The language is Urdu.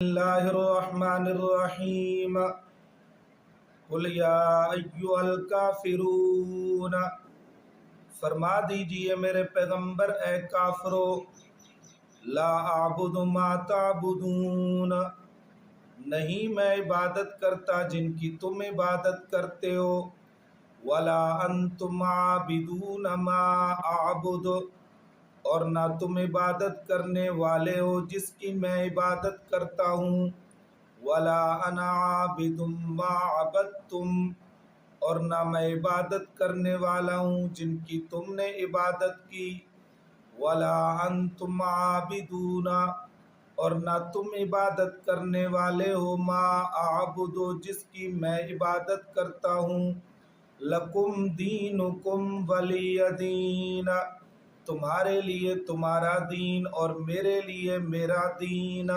اللہ الرحمن الرحیم قل یا ایھا الکافرون، فرما دیجئے میرے پیغمبر اے کافرو، لا اعبد ما تعبدون، نہیں میں عبادت کرتا جن کی تم عبادت کرتے ہو، ولا انتم عابدون ما اعبد، اور نہ تم عبادت کرنے والے ہو جس کی میں عبادت کرتا ہوں، ولا انا عابد ما عبدتم، اور نہ میں عبادت کرنے والا ہوں جن کی تم نے عبادت کی، ولا انتم عابدون، اور نہ تم عبادت کرنے والے ہو ما اعبد، جس کی میں عبادت کرتا ہوں، لکم دینکم ولی دین، تمہارے لیے تمہارا دین اور میرے لیے میرا دین۔